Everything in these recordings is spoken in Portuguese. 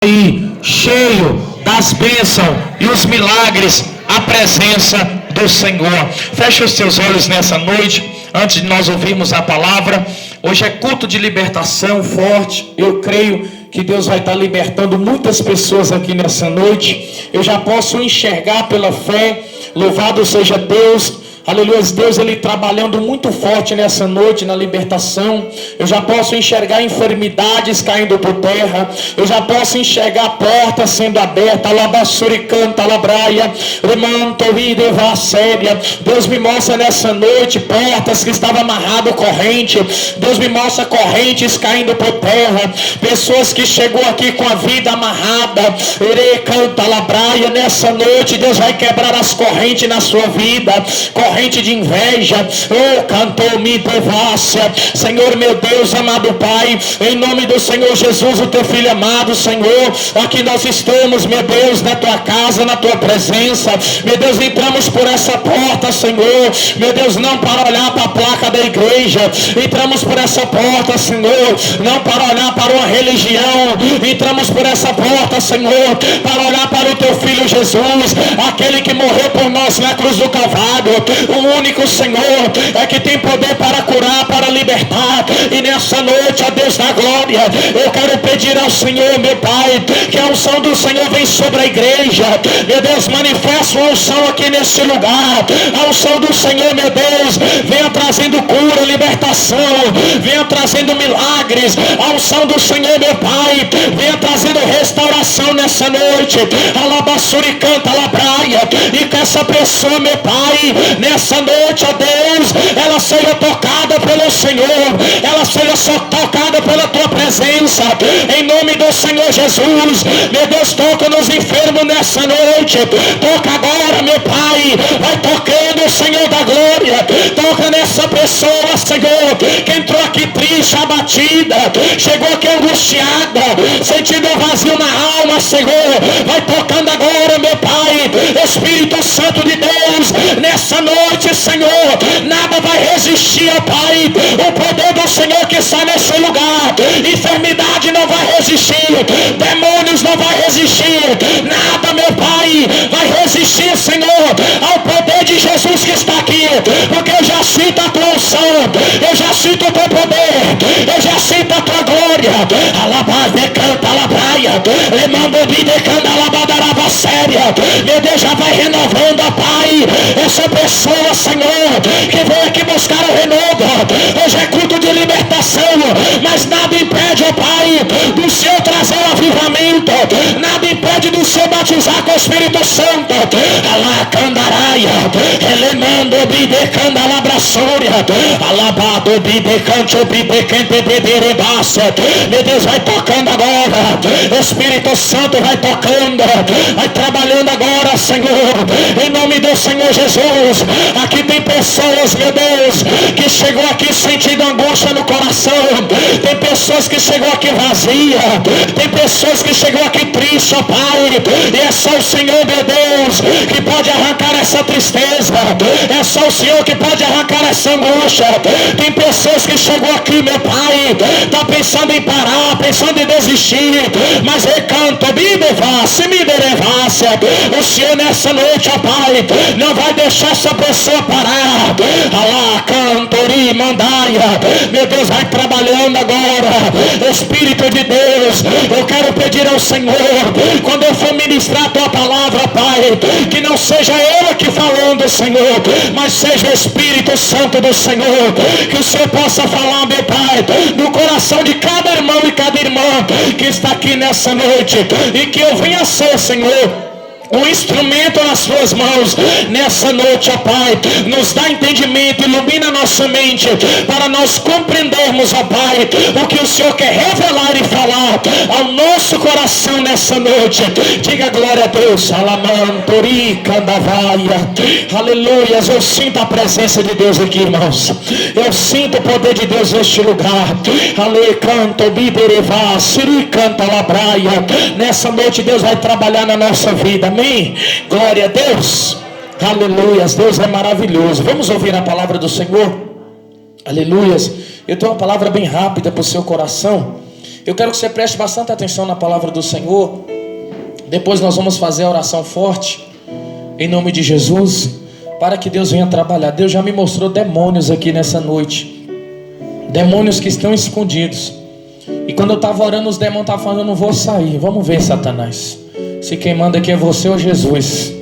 aí cheio das bênçãos e os milagres, a presença do Senhor. Feche os seus olhos nessa noite, antes de nós ouvirmos a palavra. Hoje é culto de libertação forte. Eu creio que Deus vai estar libertando muitas pessoas aqui nessa noite. Eu já posso enxergar pela fé. Louvado seja Deus. Aleluia, Deus ele trabalhando muito forte nessa noite na libertação. Eu já posso enxergar enfermidades caindo por terra. Eu já posso enxergar portas sendo abertas. Alabassuricanta, alabraia, remantoride séria. Deus me mostra nessa noite portas que estavam amarradas, corrente. Deus me mostra correntes caindo por terra. Pessoas que chegou aqui com a vida amarrada. Erecanta, alabraia. Nessa noite Deus vai quebrar as correntes na sua vida. Corrente de inveja, oh, cantou me devassa, Senhor meu Deus, amado Pai, em nome do Senhor Jesus, o teu filho amado, Senhor, aqui nós estamos, meu Deus, na tua casa, na tua presença, meu Deus, entramos por essa porta, Senhor, meu Deus, não para olhar para a placa da igreja, entramos por essa porta, Senhor, não para olhar para uma religião, entramos por essa porta, Senhor, para olhar para o teu filho Jesus, aquele que morreu por nós na cruz do Calvário. O único Senhor é que tem poder para curar, para libertar. E nessa noite, ó Deus da glória, eu quero pedir ao Senhor, meu Pai, que a unção do Senhor vem sobre a igreja. Meu Deus, manifesta uma unção aqui nesse lugar. A unção do Senhor, meu Deus, venha trazendo cura, libertação, venha trazendo milagres. A unção do Senhor, meu Pai, venha trazendo restauração nessa noite. Alabassuricanta, alabraia. E que essa pessoa, meu Pai, nessa noite, ó Deus, ela seja tocada pelo Senhor, ela seja só tocada pela tua presença, em nome do Senhor Jesus. Meu Deus, toca nos enfermos nessa noite, toca agora, meu Pai, vai tocando, Senhor da glória, toca nessa pessoa, Senhor, que entrou aqui triste, abatida, chegou aqui angustiada, sentindo um vazio na alma, Senhor, vai tocando agora, meu Pai, Espírito Santo de Deus, nessa noite, Senhor, nada vai resistir, ó Pai, o poder do Senhor que está nesse lugar, enfermidade não vai resistir, demônios não vai resistir, nada, meu Pai, vai resistir, Senhor, ao poder de Jesus que está aqui, porque eu já sinto a tua unção, eu já sinto o teu poder, eu já sinto a tua glória. Alabade canta alabraia, lemando bide canta alabadaraba séria. Meu Deus, já vai renovando, ó Pai, essa pessoa, Senhor, que veio aqui buscar o renovo. Hoje é culto de libertação, mas nada impede, ó Pai, do Senhor trazer o avivamento, nada impede do Senhor batizar com o Espírito Santo. Alacandaraia, elemando bidecanda labraçória, alabado bidecante, bidecante beberebaça. Meu Deus, vai tocando agora, Espírito Santo vai tocando, vai trabalhando agora, Senhor, em nome do Senhor Jesus. Aqui tem pessoas, meu Deus, que chegou aqui sentindo angústia no coração, tem pessoas que chegou aqui vazia, tem pessoas que chegou aqui triste, ó Pai, e é só o Senhor, meu Deus, que pode arrancar essa tristeza, é só o Senhor que pode arrancar essa angústia. Tem pessoas que chegou aqui, meu Pai, tá pensando em parar, pensando em desistir, mas recanto, me devasse, o Senhor nessa noite, ó Pai, não vai deixar essa pessoa parar. Alá, cantori, mandaia, meu Deus, vai trabalhando agora, Espírito de Deus, eu quero pedir ao Senhor, quando eu for ministrar a tua palavra, Pai, que não seja eu aqui falando, Senhor, mas seja o Espírito Santo do Senhor, que o Senhor possa falar, meu Pai, no coração de cada irmão e cada irmã que está aqui nessa noite, e que eu venha ser, Senhor, um instrumento nas suas mãos nessa noite, ó Pai. Nos dá entendimento, ilumina nossa mente para nós compreendermos, ó Pai, o que o Senhor quer revelar e falar ao nosso coração nessa noite. Diga glória a Deus. Alamantori candavaia, aleluias. Eu sinto a presença de Deus aqui, irmãos, eu sinto o poder de Deus neste lugar. Ale canto biberevá, siri canta labraia. Nessa noite Deus vai trabalhar na nossa vida, amém? Glória a Deus, aleluias. Deus é maravilhoso. Vamos ouvir a palavra do Senhor, aleluias. Eu tenho uma palavra bem rápida para o seu coração. Eu quero que você preste bastante atenção na palavra do Senhor. Depois nós vamos fazer a oração forte, em nome de Jesus, para que Deus venha trabalhar. Deus já me mostrou demônios aqui nessa noite, demônios que estão escondidos. E quando eu estava orando, os demônios estavam falando: eu não vou sair. Vamos ver, Satanás, se quem manda aqui é você ou Jesus.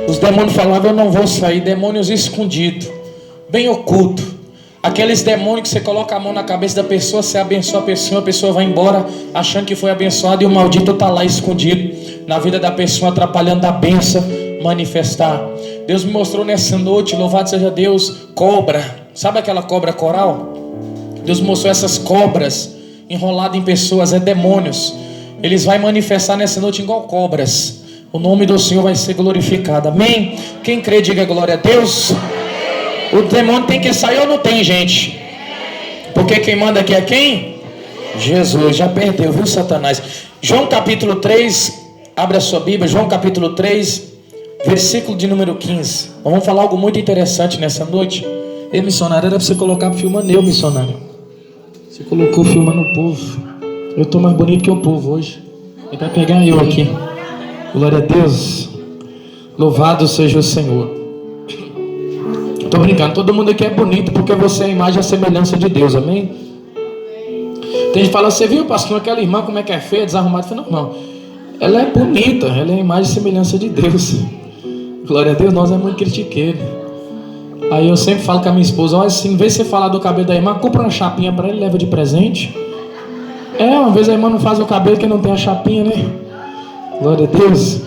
Os demônios falavam: eu não vou sair. Demônios escondidos, bem oculto. Aqueles demônios que você coloca a mão na cabeça da pessoa, você abençoa a pessoa vai embora achando que foi abençoada, e o maldito está lá escondido na vida da pessoa, atrapalhando a bênção manifestar. Deus me mostrou nessa noite, louvado seja Deus, cobra. Sabe aquela cobra coral? Deus mostrou essas cobras enroladas em pessoas, é demônios. Eles vão manifestar nessa noite igual cobras. O nome do Senhor vai ser glorificado, amém? Quem crê, diga glória a Deus. O demônio tem que sair ou não tem, gente? Porque quem manda aqui é quem? Jesus. Já perdeu, viu, Satanás? João capítulo 3, abre a sua Bíblia, João capítulo 3, versículo de número 15. Vamos falar algo muito interessante nessa noite. Ei, missionário, era para você colocar filmando eu, missionário. Você colocou filmando o povo. Eu estou mais bonito que o povo hoje. Ele vai pegar eu aqui. Glória a Deus. Louvado seja o Senhor. Estou brincando, todo mundo aqui é bonito, porque você é a imagem e a semelhança de Deus, amém? Tem gente que fala: você viu, pastor, aquela irmã como é que é feia, desarrumada? Eu falo: não, irmão, ela é bonita, ela é a imagem e semelhança de Deus. Glória a Deus, nós é muito critiqueiro. Aí eu sempre falo com a minha esposa: olha, assim, em vez de você falar do cabelo da irmã, compra uma chapinha para ele e leva de presente. Uma vez a irmã não faz o cabelo que não tem a chapinha, né? Glória a Deus.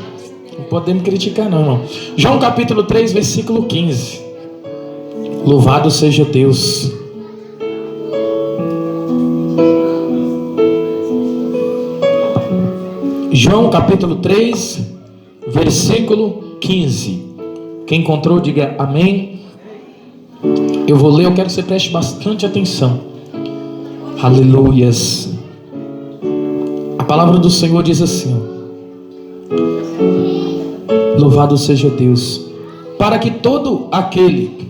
Não podemos criticar não, irmão. João capítulo 3, versículo 15. Louvado seja Deus. João capítulo 3, versículo 15. Quem encontrou, diga amém. Eu vou ler, eu quero que você preste bastante atenção. Aleluias. A palavra do Senhor diz assim: louvado seja Deus. Para que todo aquele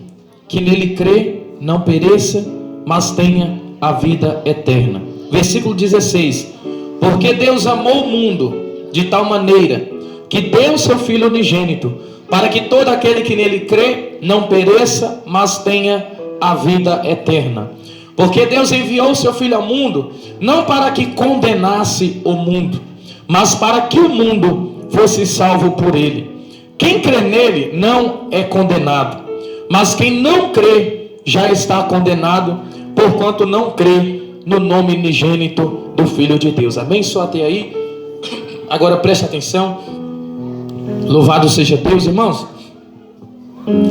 que nele crê não pereça, mas tenha a vida eterna. Versículo 16. Porque Deus amou o mundo de tal maneira que deu seu Filho unigênito, para que todo aquele que nele crê não pereça, mas tenha a vida eterna. Porque Deus enviou seu Filho ao mundo, não para que condenasse o mundo, mas para que o mundo fosse salvo por ele. Quem crê nele não é condenado, mas quem não crê já está condenado, porquanto não crê no nome unigênito do Filho de Deus. Amém? Só até aí. Agora preste atenção. Louvado seja Deus, irmãos.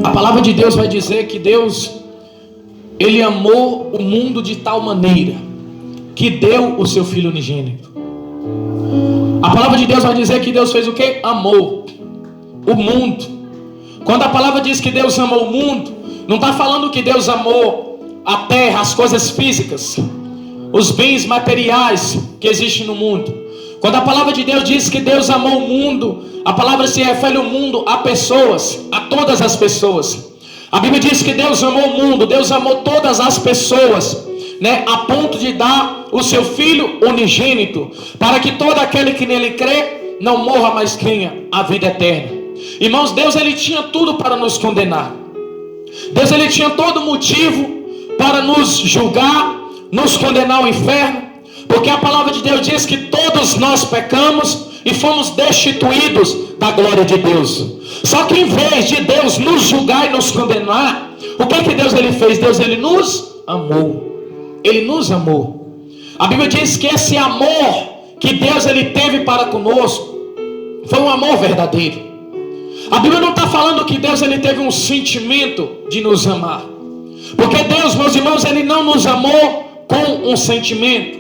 A palavra de Deus vai dizer que Deus, Ele amou o mundo de tal maneira que deu o seu Filho unigênito. A palavra de Deus vai dizer que Deus fez o quê? Amou o mundo. Quando a palavra diz que Deus amou o mundo, não está falando que Deus amou a terra, as coisas físicas, os bens materiais que existem no mundo. Quando a palavra de Deus diz que Deus amou o mundo, a palavra se refere ao mundo, a pessoas, a todas as pessoas. A Bíblia diz que Deus amou o mundo, Deus amou todas as pessoas, né, a ponto de dar o seu Filho unigênito, para que todo aquele que nele crê não morra, mas tenha a vida eterna. Irmãos, Deus, Ele tinha tudo para nos condenar. Deus, Ele tinha todo motivo para nos julgar, nos condenar ao inferno, porque a palavra de Deus diz que todos nós pecamos e fomos destituídos da glória de Deus. Só que em vez de Deus nos julgar e nos condenar, o que Deus Ele fez? Deus, Ele nos amou. Ele nos amou. A Bíblia diz que esse amor que Deus Ele teve para conosco foi um amor verdadeiro. A Bíblia não está falando que Deus Ele teve um sentimento de nos amar, porque Deus, meus irmãos, Ele não nos amou com um sentimento,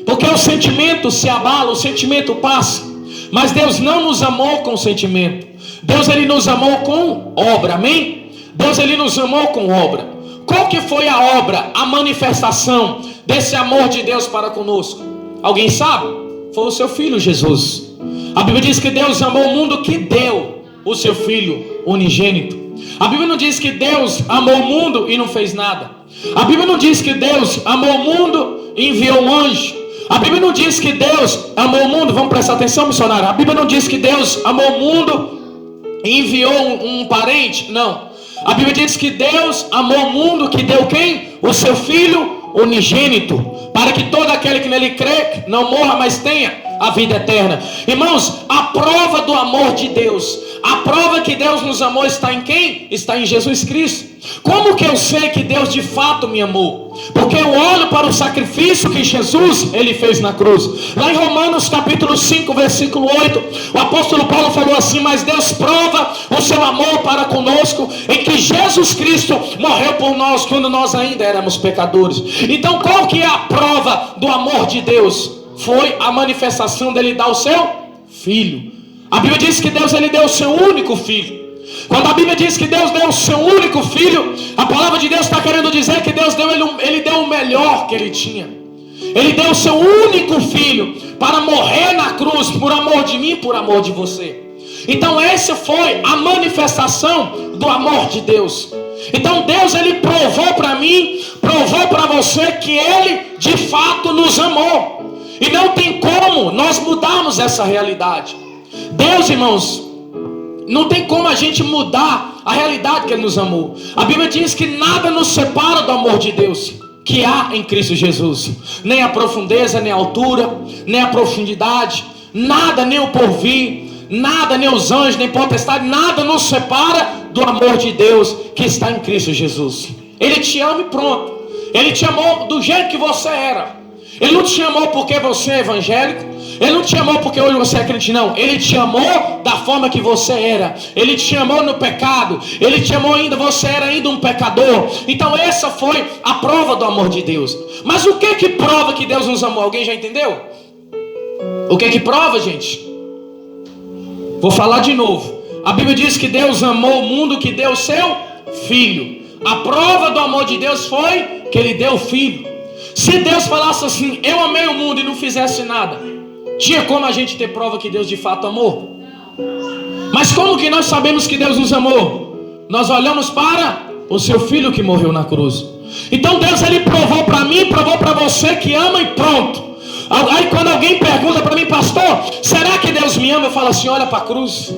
porque o sentimento se abala, o sentimento passa, mas Deus não nos amou com sentimento. Deus Ele nos amou com obra, amém? Deus Ele nos amou com obra. Qual que foi a obra, a manifestação desse amor de Deus para conosco? Alguém sabe? Foi o seu Filho Jesus. A Bíblia diz que Deus amou o mundo que deu o seu Filho unigênito. A Bíblia não diz que Deus amou o mundo e não fez nada. A Bíblia não diz que Deus amou o mundo e enviou um anjo. A Bíblia não diz que Deus amou o mundo. Vamos prestar atenção, missionário. A Bíblia não diz que Deus amou o mundo e enviou um parente. Não. A Bíblia diz que Deus amou o mundo, que deu quem? O seu Filho unigênito, para que todo aquele que nele crê não morra, mas tenha a vida eterna. Irmãos, a prova do amor de Deus, a prova que Deus nos amou está em quem? Está em Jesus Cristo. Como que eu sei que Deus de fato me amou? Porque eu olho para o sacrifício que Jesus ele fez na cruz. Lá em Romanos capítulo 5, versículo 8, o apóstolo Paulo falou assim: mas Deus prova o seu amor para conosco em que Jesus Cristo morreu por nós quando nós ainda éramos pecadores. Então qual que é a prova do amor de Deus? Foi a manifestação dele dar o seu Filho. A Bíblia diz que Deus ele deu o seu único Filho. Quando a Bíblia diz que Deus deu o seu único Filho, a palavra de Deus está querendo dizer que Deus deu ele deu o melhor que ele tinha. Ele deu o seu único Filho para morrer na cruz por amor de mim e por amor de você. Então essa foi a manifestação do amor de Deus. Então Deus ele provou para mim, provou para você que ele de fato nos amou. E não tem como nós mudarmos essa realidade. Deus, irmãos, não tem como a gente mudar a realidade que ele nos amou. A Bíblia diz que nada nos separa do amor de Deus que há em Cristo Jesus. Nem a profundeza, nem a altura, nem a profundidade, nada, nem o porvir, nada, nem os anjos, nem potestade, nada nos separa do amor de Deus que está em Cristo Jesus. Ele te ama e pronto. Ele te amou do jeito que você era. Ele não te amou porque você é evangélico. Ele não te amou porque hoje você é crente, não. Ele te amou da forma que você era. Ele te amou no pecado. Ele te amou ainda, você era ainda um pecador. Então essa foi a prova do amor de Deus. Mas o que prova que Deus nos amou? Alguém já entendeu? O que prova, gente? Vou falar de novo. A Bíblia diz que Deus amou o mundo, que deu o seu Filho. A prova do amor de Deus foi que ele deu o Filho. Se Deus falasse assim: eu amei o mundo, e não fizesse nada, tinha como a gente ter prova que Deus de fato amou? Mas como que nós sabemos que Deus nos amou? Nós olhamos para o seu Filho que morreu na cruz. Então Deus ele provou para mim, provou para você que ama e pronto. Aí quando alguém pergunta para mim: pastor, será que Deus me ama? Eu falo assim: olha para a cruz.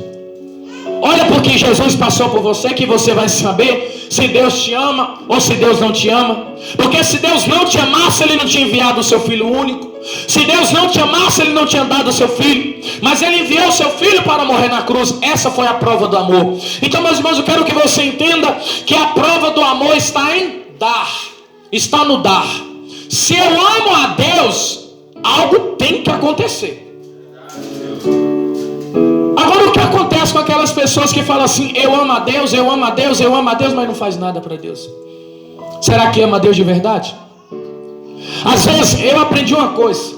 Olha porque Jesus passou por você, que você vai saber se Deus te ama ou se Deus não te ama. Porque se Deus não te amasse, ele não tinha enviado o seu Filho único. Se Deus não te amasse, ele não tinha dado o seu Filho. Mas ele enviou o seu Filho para morrer na cruz. Essa foi a prova do amor. Então, meus irmãos, eu quero que você entenda que a prova do amor está em dar. Está no dar. Se eu amo a Deus, algo tem que acontecer. Agora o que acontece com aquelas pessoas que falam assim: eu amo a Deus, eu amo a Deus, eu amo a Deus, mas não faz nada para Deus? Será que ama a Deus de verdade? Às vezes eu aprendi uma coisa: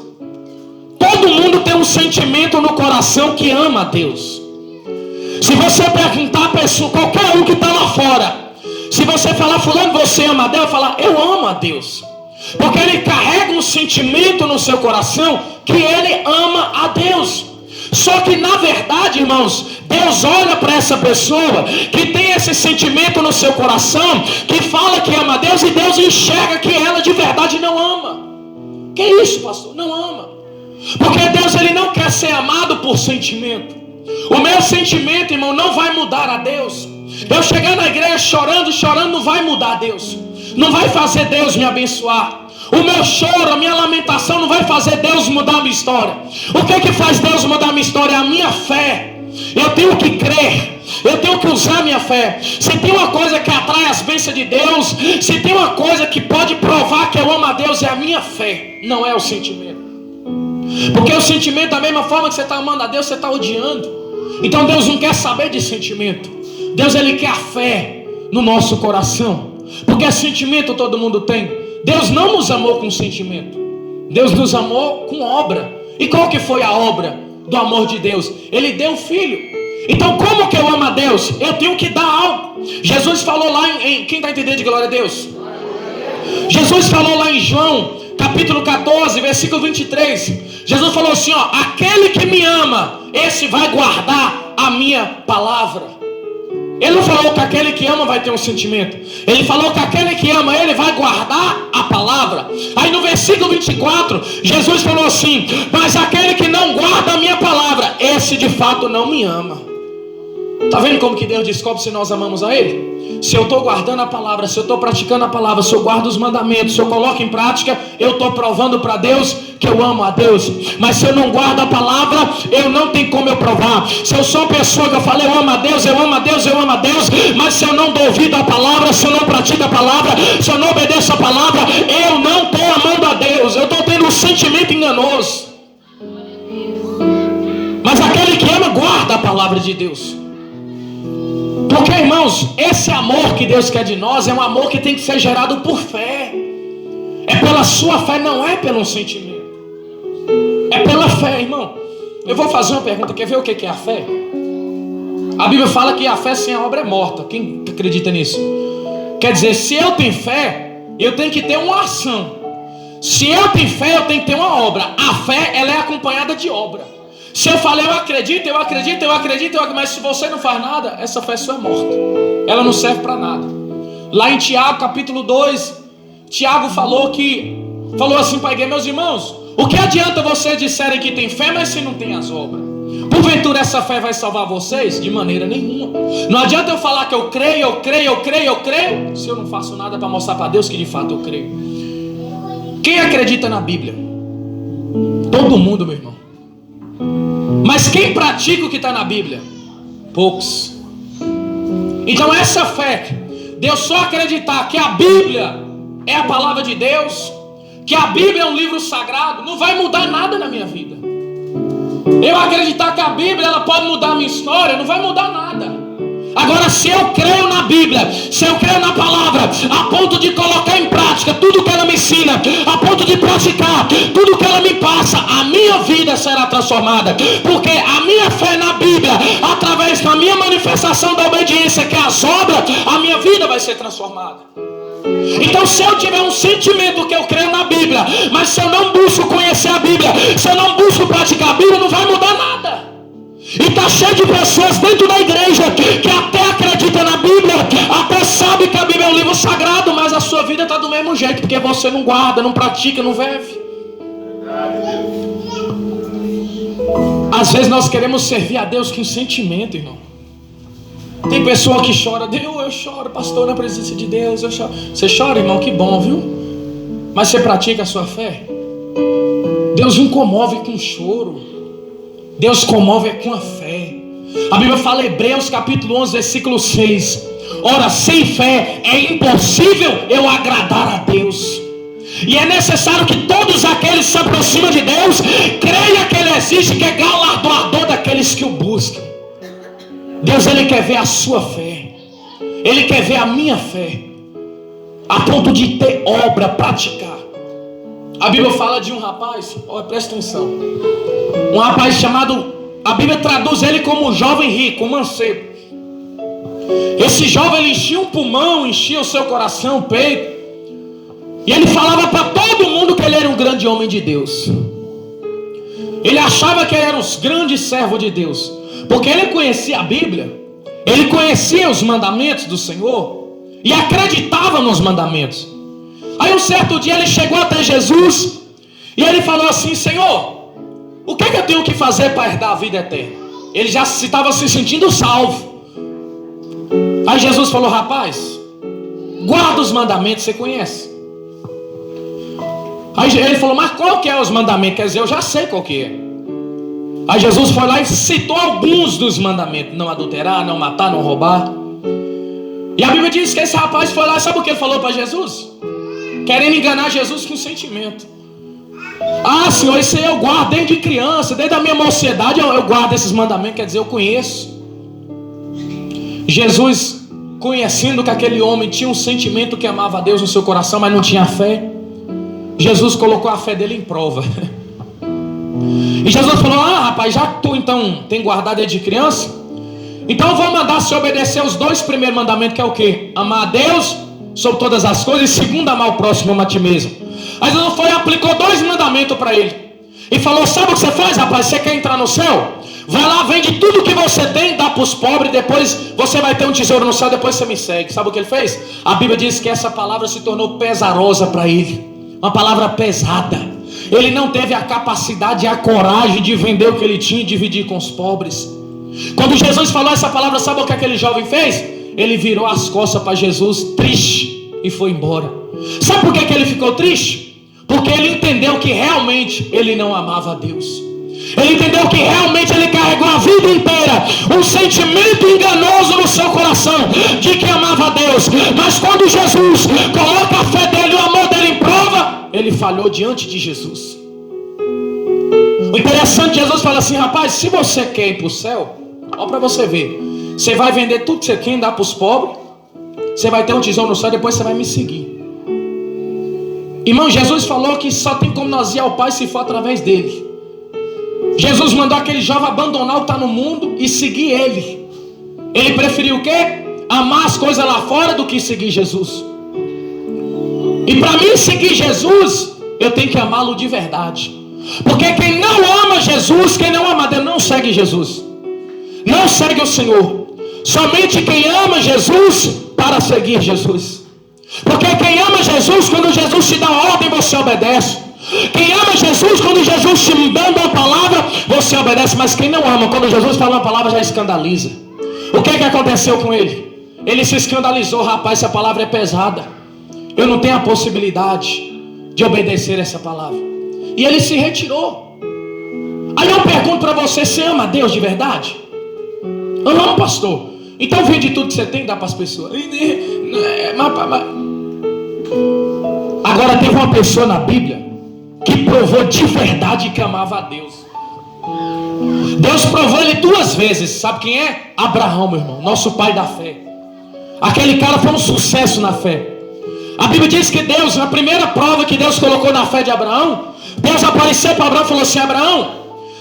todo mundo tem um sentimento no coração que ama a Deus. Se você perguntar a pessoa, qualquer um que está lá fora, se você falar: fulano, você ama a Deus? Eu falar: eu amo a Deus. Porque ele carrega um sentimento no seu coração que ele ama a Deus. Só que na verdade, irmãos, Deus olha para essa pessoa que tem esse sentimento no seu coração, que fala que ama a Deus, e Deus enxerga que ela de verdade não ama. Que isso, pastor? Não ama. Porque Deus ele não quer ser amado por sentimento. O meu sentimento, irmão, não vai mudar a Deus. Eu chegar na igreja chorando não vai mudar a Deus. Não vai fazer Deus me abençoar. O meu choro, a minha lamentação não vai fazer Deus mudar a minha história. O que faz Deus mudar a minha história? É a minha fé. Eu tenho que crer, eu tenho que usar a minha fé. Se tem uma coisa que atrai as bênçãos de Deus, se tem uma coisa que pode provar que eu amo a Deus, é a minha fé, não é o sentimento. Porque o sentimento, da mesma forma que você está amando a Deus, você está odiando. Então Deus não quer saber de sentimento. Deus ele quer a fé no nosso coração. Porque sentimento todo mundo tem. Deus não nos amou com sentimento. Deus nos amou com obra. E qual que foi a obra do amor de Deus? Ele deu o Filho. Então como que eu amo a Deus? Eu tenho que dar algo. Jesus falou lá em quem está entendendo de glória a Deus? Jesus falou lá em João capítulo 14, versículo 23. Jesus falou assim, ó: aquele que me ama, esse vai guardar a minha palavra. Ele não falou que aquele que ama vai ter um sentimento. Ele falou que aquele que ama ele vai guardar a palavra. Aí no versículo 24, Jesus falou assim: mas aquele que não guarda a minha palavra, esse de fato não me ama. Está vendo como que Deus descobre se nós amamos a Ele? Se eu estou guardando a palavra, se eu estou praticando a palavra, se eu guardo os mandamentos, se eu coloco em prática, eu estou provando para Deus que eu amo a Deus. Mas se eu não guardo a palavra, eu não tenho como eu provar. Se eu sou uma pessoa que eu falo, eu amo a Deus, eu amo a Deus, eu amo a Deus, mas se eu não dou ouvido à palavra, se eu não pratico a palavra, se eu não obedeço a palavra, eu não estou amando a Deus, eu estou tendo um sentimento enganoso. Mas aquele que ama, guarda a palavra de Deus. Porque, irmãos, esse amor que Deus quer de nós é um amor que tem que ser gerado por fé. É pela sua fé, não é pelo sentimento. É pela fé, irmão. Eu vou fazer uma pergunta, quer ver o que é a fé? A Bíblia fala que a fé sem a obra é morta. Quem acredita nisso? Quer dizer, se eu tenho fé, eu tenho que ter uma ação. Se eu tenho fé, eu tenho que ter uma obra. A fé, ela é acompanhada de obra. Se eu falar, eu acredito, mas se você não faz nada, essa fé só é morta. Ela não serve para nada. Lá em Tiago, capítulo 2, Tiago falou assim para a igreja: meus irmãos, o que adianta vocês disserem que tem fé, mas se não tem as obras? Porventura essa fé vai salvar vocês? De maneira nenhuma. Não adianta eu falar que eu creio, se eu não faço nada para mostrar para Deus que de fato eu creio. Quem acredita na Bíblia? Todo mundo, meu irmão. Mas quem pratica o que está na Bíblia? Poucos. Então essa fé de eu só acreditar que a Bíblia é a palavra de Deus, que a Bíblia é um livro sagrado, não vai mudar nada na minha vida. Eu acreditar que a Bíblia ela pode mudar a minha história, não vai mudar nada. Agora, se eu creio na Bíblia, se eu creio na palavra, a ponto de colocar em prática tudo que ela me ensina, a ponto de praticar tudo que ela me passa, a minha vida será transformada. Porque a minha fé na Bíblia, através da minha manifestação da obediência, que é as obras, a minha vida vai ser transformada. Então, se eu tiver um sentimento que eu creio na Bíblia, mas se eu não busco conhecer a Bíblia, se eu não busco praticar a Bíblia, não vai mudar nada. E está cheio de pessoas dentro da igreja que até acreditam na Bíblia, até sabe que a Bíblia é um livro sagrado, mas a sua vida está do mesmo jeito, porque você não guarda, não pratica, não vive. Às vezes nós queremos servir a Deus com sentimento, irmão. Tem pessoa que chora: Deus, eu choro, pastor, na presença de Deus, eu choro. Você chora, irmão, que bom, viu? Mas você pratica a sua fé? Deus não comove com choro. Deus comove com a fé. A Bíblia fala, Hebreus capítulo 11, versículo 6: ora, sem fé é impossível eu agradar a Deus. E é necessário que todos aqueles que se aproximam de Deus creiam que Ele existe, que é galardoador daqueles que o buscam. Deus, Ele quer ver a sua fé. Ele quer ver a minha fé, a ponto de ter obra, praticar. A Bíblia fala de um rapaz, presta atenção. Um rapaz chamado, a Bíblia traduz ele como um jovem rico, um mancebo. Esse jovem, ele enchia um pulmão, enchia o seu coração, o peito. E ele falava para todo mundo que ele era um grande homem de Deus. Ele achava que ele era um grande servo de Deus, porque ele conhecia a Bíblia, ele conhecia os mandamentos do Senhor e acreditava nos mandamentos. Aí um certo dia ele chegou até Jesus e ele falou assim: Senhor, o que é que eu tenho que fazer para herdar a vida eterna? Ele já estava se sentindo salvo. Aí Jesus falou: rapaz, guarda os mandamentos, você conhece. Aí ele falou: mas qual que é os mandamentos? Quer dizer, eu já sei qual que é. Aí Jesus foi lá e citou alguns dos mandamentos: não adulterar, não matar, não roubar. E a Bíblia diz que esse rapaz foi lá, sabe o que ele falou para Jesus? Querendo enganar Jesus com sentimento. Ah, Senhor, isso aí eu guardo desde criança, desde a minha mocidade eu guardo esses mandamentos. Quer dizer, eu conheço. Jesus, conhecendo que aquele homem tinha um sentimento que amava a Deus no seu coração, mas não tinha fé, Jesus colocou a fé dele em prova. E Jesus falou: ah, rapaz, já que tu então tem guardado desde criança, então eu vou mandar você obedecer os 2 primeiros mandamentos, que é o quê? Amar a Deus sobre todas as coisas, e segundo, amar o próximo, amar a ti mesmo. Aí Jesus foi e aplicou 2 mandamentos para ele e falou: sabe o que você faz, rapaz? Você quer entrar no céu? Vai lá, vende tudo que você tem, dá para os pobres, depois você vai ter um tesouro no céu, depois você me segue. Sabe o que ele fez? A Bíblia diz que essa palavra se tornou pesarosa para ele. Uma palavra pesada. Ele não teve a capacidade e a coragem de vender o que ele tinha e dividir com os pobres. Quando Jesus falou essa palavra, sabe o que aquele jovem fez? Ele virou as costas para Jesus, triste, e foi embora. Sabe por que ele ficou triste? Porque ele entendeu que realmente ele não amava a Deus. Ele entendeu que realmente ele carregou a vida inteira um sentimento enganoso no seu coração de que amava a Deus. Mas quando Jesus coloca a fé dele, o amor dele em prova, ele falhou diante de Jesus. O interessante, Jesus fala assim: rapaz, se você quer ir para o céu, olha para você ver, você vai vender tudo que você quer, dar para os pobres, você vai ter um tesouro no céu, depois você vai me seguir. Irmão, Jesus falou que só tem como nós ir ao Pai se for através dele. Jesus mandou aquele jovem abandonar o que está no mundo e seguir ele. Ele preferiu o quê? Amar as coisas lá fora do que seguir Jesus. E para mim seguir Jesus, eu tenho que amá-lo de verdade. Porque quem não ama Jesus, quem não ama Deus, não segue Jesus, não segue o Senhor. Somente quem ama Jesus para seguir Jesus. Porque quem ama Jesus, quando Jesus te dá ordem, você obedece. Quem ama Jesus, quando Jesus te dá uma palavra, você obedece. Mas quem não ama, quando Jesus fala uma palavra, já escandaliza. O que aconteceu com ele? Ele se escandalizou: rapaz, essa palavra é pesada, eu não tenho a possibilidade de obedecer essa palavra. E ele se retirou. Aí eu pergunto para você: você ama a Deus de verdade? Eu amo, pastor. Então vende tudo que você tem e dá para as pessoas. Agora teve uma pessoa na Bíblia que provou de verdade que amava a Deus. Deus provou ele 2 vezes. Sabe quem é? Abraão, meu irmão, nosso pai da fé. Aquele cara foi um sucesso na fé. A Bíblia diz que Deus, na primeira prova que Deus colocou na fé de Abraão, Deus apareceu para Abraão e falou assim: Abraão,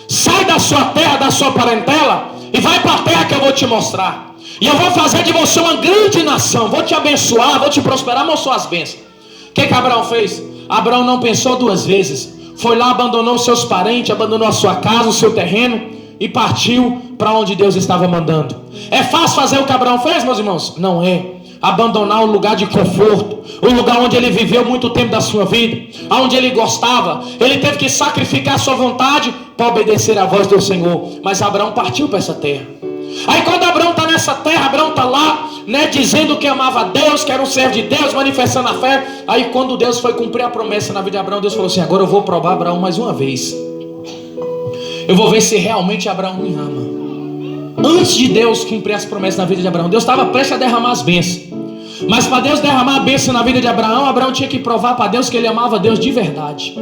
sai da sua terra, da sua parentela, e vai para a terra que eu vou te mostrar. E eu vou fazer de você uma grande nação, vou te abençoar, vou te prosperar, mostrou as bênçãos. O que Abraão fez? Abraão não pensou 2 vezes. Foi lá, abandonou os seus parentes, abandonou a sua casa, o seu terreno, e partiu para onde Deus estava mandando. É fácil fazer o que Abraão fez, meus irmãos? Não é. Abandonar um lugar de conforto, um lugar onde ele viveu muito tempo da sua vida, onde ele gostava. Ele teve que sacrificar a sua vontade para obedecer à voz do Senhor. Mas Abraão partiu para essa terra. Aí quando Abraão está nessa terra, Abraão está lá, dizendo que amava a Deus, que era um servo de Deus, manifestando a fé. Aí quando Deus foi cumprir a promessa na vida de Abraão, Deus falou assim: agora eu vou provar Abraão mais uma vez. Eu vou ver se realmente Abraão me ama. Antes de Deus cumprir as promessas na vida de Abraão, Deus estava prestes a derramar as bênçãos. Mas para Deus derramar a bênção na vida de Abraão, Abraão tinha que provar para Deus que ele amava Deus de verdade.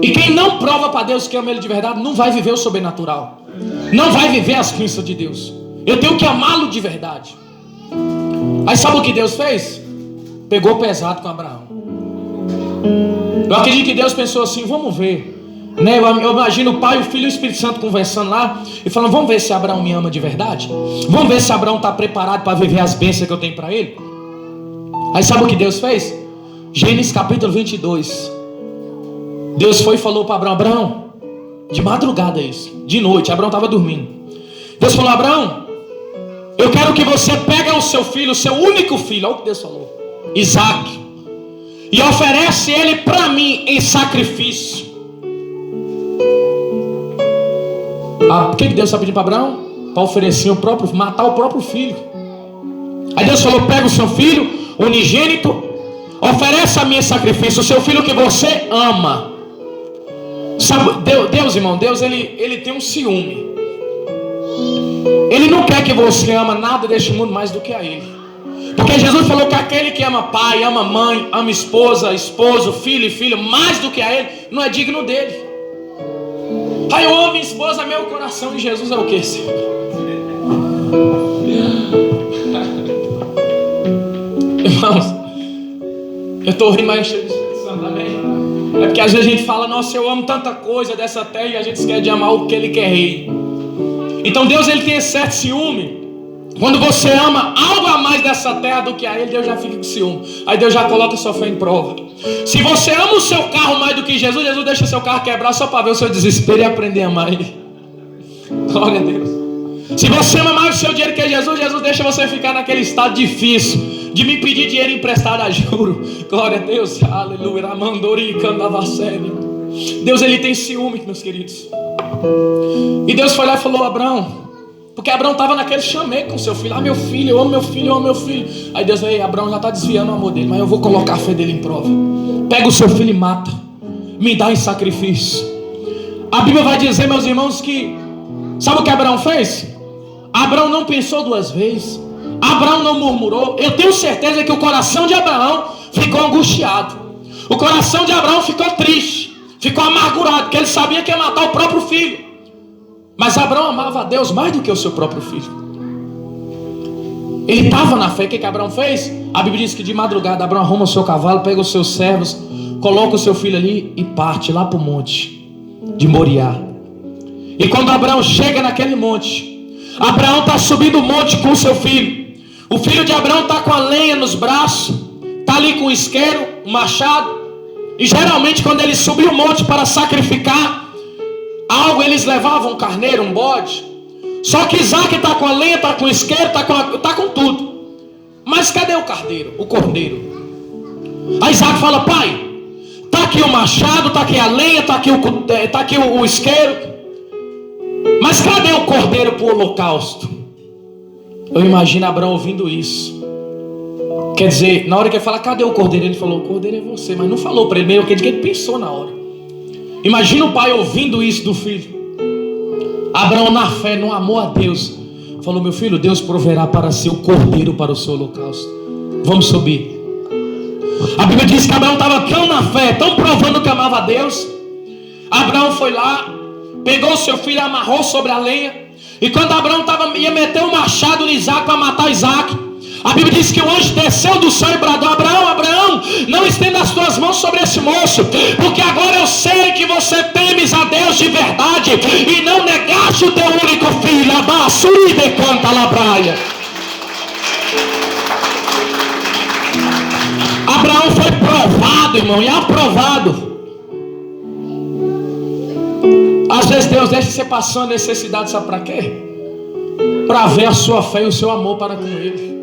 E quem não prova para Deus que ama ele de verdade, não vai viver o sobrenatural, não vai viver as bênçãos de Deus. Eu tenho que amá-lo de verdade. Aí sabe o que Deus fez? Pegou pesado com Abraão. Eu acredito que Deus pensou assim: vamos ver, eu imagino o Pai, o Filho e o Espírito Santo conversando lá e falando: vamos ver se Abraão me ama de verdade. Vamos ver se Abraão está preparado para viver as bênçãos que eu tenho para ele. Aí sabe o que Deus fez? Gênesis capítulo 22. Deus foi e falou para Abraão: Abraão, de madrugada isso, de noite, Abraão estava dormindo. Deus falou: Abraão, eu quero que você pegue o seu filho, o seu único filho, olha o que Deus falou, Isaac, e oferece ele para mim em sacrifício. O que Deus está pedindo para Abraão? Para oferecer matar o próprio filho. Aí Deus falou: pega o seu filho unigênito, oferece a mim em sacrifício, o seu filho que você ama. Sabe, Deus, irmão, Deus ele tem um ciúme. Ele não quer que você ama nada deste mundo mais do que a Ele. Porque Jesus falou que aquele que ama pai, ama mãe, ama esposa, esposo, filho e filha, mais do que a Ele, não é digno dele. Aí eu amo minha esposa, meu coração, e Jesus é o que? Irmãos, eu estou rindo, mas cheio de Espírito Santo também. É porque às vezes a gente fala: nossa, eu amo tanta coisa dessa terra, e a gente esquece de amar o que Ele quer rei. Então Deus, ele tem esse certo ciúme. Quando você ama algo a mais dessa terra do que a Ele, Deus já fica com ciúme. Aí Deus já coloca a sua fé em prova. Se você ama o seu carro mais do que Jesus, Jesus deixa o seu carro quebrar só para ver o seu desespero e aprender a amar Ele. Glória a Deus. Se você ama mais o seu dinheiro que Jesus, Jesus deixa você ficar naquele estado difícil de me pedir dinheiro emprestado a juro. Glória a Deus. Aleluia. Deus, ele tem ciúme, meus queridos. E Deus foi lá e falou: Abraão, porque Abraão estava naquele chamego com seu filho. Ah, meu filho, eu amo meu filho, eu amo meu filho. Aí Deus veio: Abraão já está desviando o amor dele, mas eu vou colocar a fé dele em prova. Pega o seu filho e mata, me dá em sacrifício. A Bíblia vai dizer, meus irmãos, que sabe o que Abraão fez? Abraão não pensou duas vezes. Abraão não murmurou. Eu tenho certeza que o coração de Abraão ficou angustiado. O coração de Abraão ficou triste, ficou amargurado, porque ele sabia que ia matar o próprio filho. Mas Abraão amava a Deus mais do que o seu próprio filho. Ele estava na fé. O que Abraão fez? A Bíblia diz que de madrugada Abraão arruma o seu cavalo, pega os seus servos, coloca o seu filho ali e parte lá para o monte de Moriá. E quando Abraão chega naquele monte, Abraão está subindo o monte com o seu filho. O filho de Abraão está com a lenha nos braços, está ali com o isqueiro, o machado. E geralmente quando ele subiu o monte para sacrificar algo, eles levavam um carneiro, um bode. Só que Isaac está com a lenha, está com o isqueiro, está com tudo. Mas cadê o carneiro, o cordeiro? Aí Isaac fala: pai, está aqui o machado, está aqui a lenha, está aqui o isqueiro, mas cadê o cordeiro para o holocausto? Eu imagino Abraão ouvindo isso. Quer dizer, na hora que ele fala: cadê o cordeiro? Ele falou: o cordeiro é você. Mas não falou para ele mesmo, que ele pensou na hora. Imagina o pai ouvindo isso do filho. Abraão, na fé, no amor a Deus, falou: meu filho, Deus proverá para si o cordeiro para o seu holocausto. Vamos subir. A Bíblia diz que Abraão estava tão na fé, tão provando que amava a Deus. Abraão foi lá, pegou o seu filho, amarrou sobre a lenha. E quando Abraão ia meter o machado em Isaac para matar Isaac, a Bíblia diz que o anjo desceu do céu e bradou: Abraão, Abraão, não estenda as tuas mãos sobre esse moço, porque agora eu sei que você temes a Deus de verdade e não negaste o teu único filho. Abaçuri de canta labraia. Abraão foi provado, irmão, e aprovado. Às vezes Deus deixa você passar uma necessidade, sabe para quê? Para ver a sua fé e o seu amor para com Ele.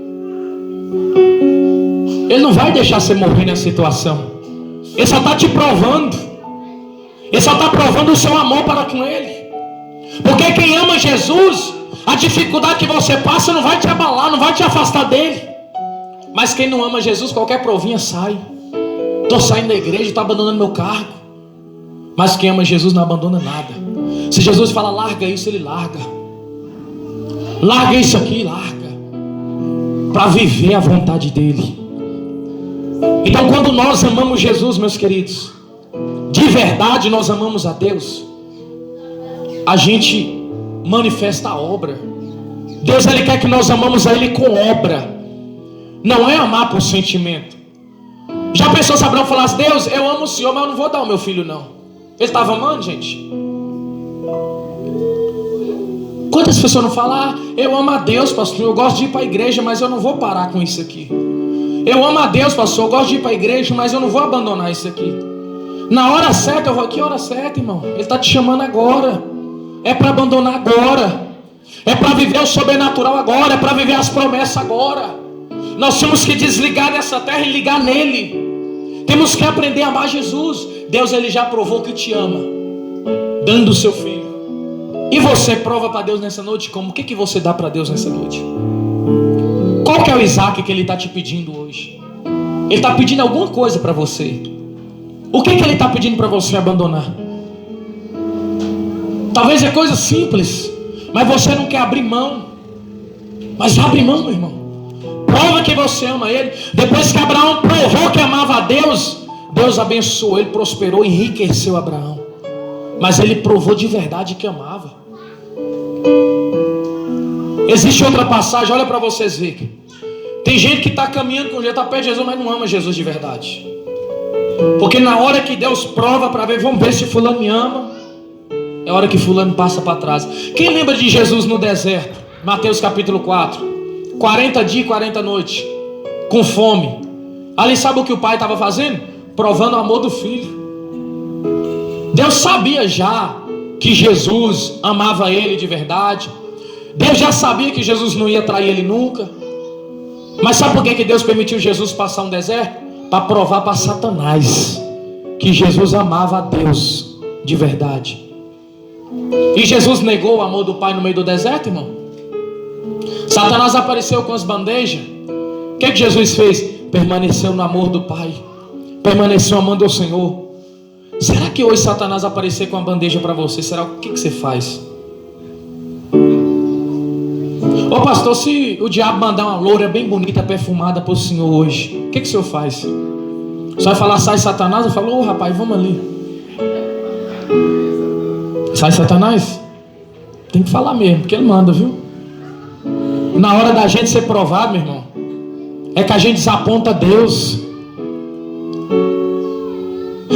Ele não vai deixar você morrer nessa situação. Ele só está te provando. Ele só está provando o seu amor para com Ele. Porque quem ama Jesus, a dificuldade que você passa não vai te abalar, não vai te afastar dele. Mas quem não ama Jesus, qualquer provinha sai. Estou saindo da igreja, estou abandonando meu cargo. Mas quem ama Jesus não abandona nada. Se Jesus fala: larga isso, Ele larga. Larga isso aqui, larga. Para viver a vontade dEle. Então quando nós amamos Jesus, meus queridos, de verdade nós amamos a Deus, a gente manifesta a obra. Deus, Ele quer que nós amamos a Ele com obra. Não é amar por sentimento. Já pensou se Abraão falasse: Deus, eu amo o Senhor, mas eu não vou dar o meu filho não. Ele estava amando, gente? Quantas pessoas não falam: ah, eu amo a Deus, pastor, eu gosto de ir para a igreja, mas eu não vou parar com isso aqui. Eu amo a Deus, pastor, eu gosto de ir para a igreja, mas eu não vou abandonar isso aqui. Na hora certa eu vou. Que hora certa, irmão? Ele está te chamando agora. É para abandonar agora. É para viver o sobrenatural agora. É para viver as promessas agora. Nós temos que desligar dessa terra e ligar nele. Temos que aprender a amar Jesus. Deus, Ele já provou que te ama, dando o seu filho. E você prova para Deus nessa noite como? O que você dá para Deus nessa noite? Qual que é o Isaac que Ele está te pedindo hoje? Ele está pedindo alguma coisa para você. O que Ele está pedindo para você abandonar? Talvez é coisa simples, mas você não quer abrir mão. Mas abre mão, meu irmão. Prova que você ama Ele. Depois que Abraão provou que amava a Deus, Deus abençoou ele, prosperou, enriqueceu Abraão. Mas ele provou de verdade que amava. Existe outra passagem, olha para vocês verem. Tem gente que está caminhando com Jesus, está perto de Jesus, mas não ama Jesus de verdade. Porque na hora que Deus prova para ver, vamos ver se fulano me ama, é a hora que fulano passa para trás. Quem lembra de Jesus no deserto? Mateus capítulo 4. 40 dias e 40 noites, com fome. Ali sabe o que o pai estava fazendo? Provando o amor do filho. Deus sabia já que Jesus amava ele de verdade. Deus já sabia que Jesus não ia trair ele nunca. Mas sabe por que Deus permitiu Jesus passar um deserto? Para provar para Satanás que Jesus amava a Deus de verdade. E Jesus negou o amor do Pai no meio do deserto, irmão? Satanás apareceu com as bandejas. O que Jesus fez? Permaneceu no amor do Pai, permaneceu amando ao Senhor. Será que hoje Satanás aparecer com a bandeja para você, será o que você faz? Ô pastor, se o diabo mandar uma loura bem bonita, perfumada para o senhor hoje, o que o senhor faz? Você vai falar, sai Satanás? Eu falo, ô rapaz, vamos ali. Sai Satanás? Tem que falar mesmo, porque ele manda, viu? Na hora da gente ser provado, meu irmão, é que a gente desaponta Deus.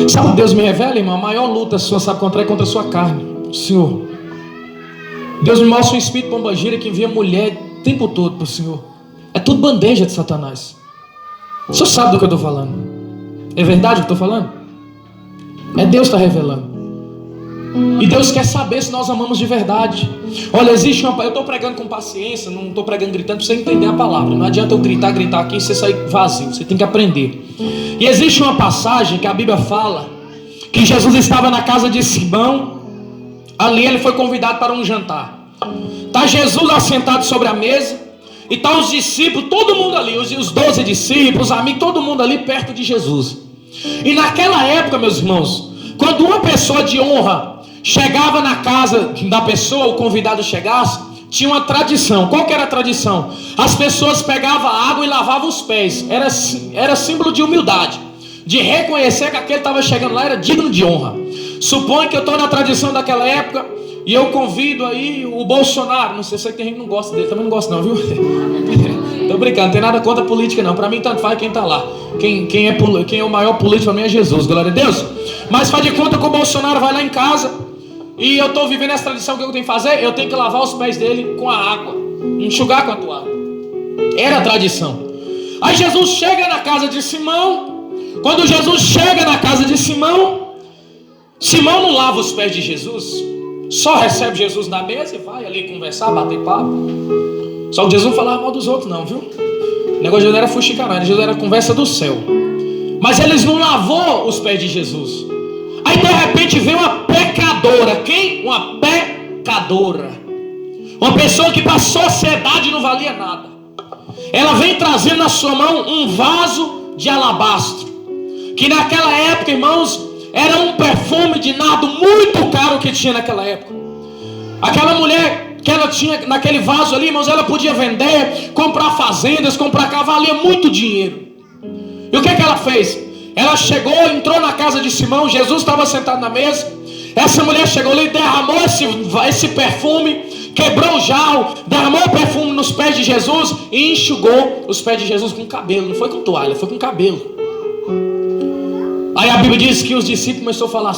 Sabe o que Deus me revela, irmão? A maior luta sua, sabe, contra a sua carne, o Senhor. Deus me mostra um espírito pombagira que envia mulher o tempo todo para o Senhor. É tudo bandeja de Satanás. O senhor sabe do que eu estou falando? É verdade o que eu estou falando? É Deus que está revelando. E Deus quer saber se nós amamos de verdade. Olha, existe uma... Eu estou pregando com paciência, não estou pregando gritando para você entender a palavra. Não adianta eu gritar aqui e você sair vazio. Você tem que aprender. E existe uma passagem que a Bíblia fala que Jesus estava na casa de Simão. Ali ele foi convidado para um jantar. Está Jesus assentado sobre a mesa. E está os discípulos, todo mundo ali, os 12 discípulos, os amigos, todo mundo ali perto de Jesus. E naquela época, meus irmãos, quando uma pessoa de honra chegava na casa da pessoa, o convidado chegasse, tinha uma tradição. Qual que era a tradição? As pessoas pegavam água e lavavam os pés. Era símbolo de humildade, de reconhecer que aquele que estava chegando lá era digno de honra. Suponho que eu estou na tradição daquela época e eu convido aí o Bolsonaro. Não sei se tem gente que não gosta dele, também não gosto não, viu? Tô brincando, não tem nada contra a política não. Para mim tanto faz quem está lá. Quem é o maior político para mim é Jesus, glória a Deus. Mas faz de conta que o Bolsonaro vai lá em casa e eu estou vivendo essa tradição. O que eu tenho que fazer? Eu tenho que lavar os pés dele com a água, enxugar com a toalha. Era a tradição. Aí Jesus chega na casa de Simão. Quando Jesus chega na casa de Simão, Simão não lava os pés de Jesus, só recebe Jesus na mesa e vai ali conversar, bater papo. Só que Jesus não falava mal dos outros não, viu? O negócio de Jesus era fuxicar, Jesus era conversa do céu. Mas eles não lavou os pés de Jesus. Aí de repente vem uma pecadora. Quem? Uma pecadora. Uma pessoa que para a sociedade não valia nada. Ela vem trazendo na sua mão um vaso de alabastro, que naquela época, irmãos, era um perfume de nardo muito caro que tinha naquela época. Aquela mulher que ela tinha naquele vaso ali, irmãos, ela podia vender, comprar fazendas, comprar carro, valia muito dinheiro. E o que ela fez? Ela chegou, entrou na casa de Simão. Jesus estava sentado na mesa. Essa mulher chegou ali, derramou esse perfume, quebrou o jarro, derramou o perfume nos pés de Jesus e enxugou os pés de Jesus com cabelo. Não foi com toalha, foi com cabelo. Aí a Bíblia diz que os discípulos começaram a falar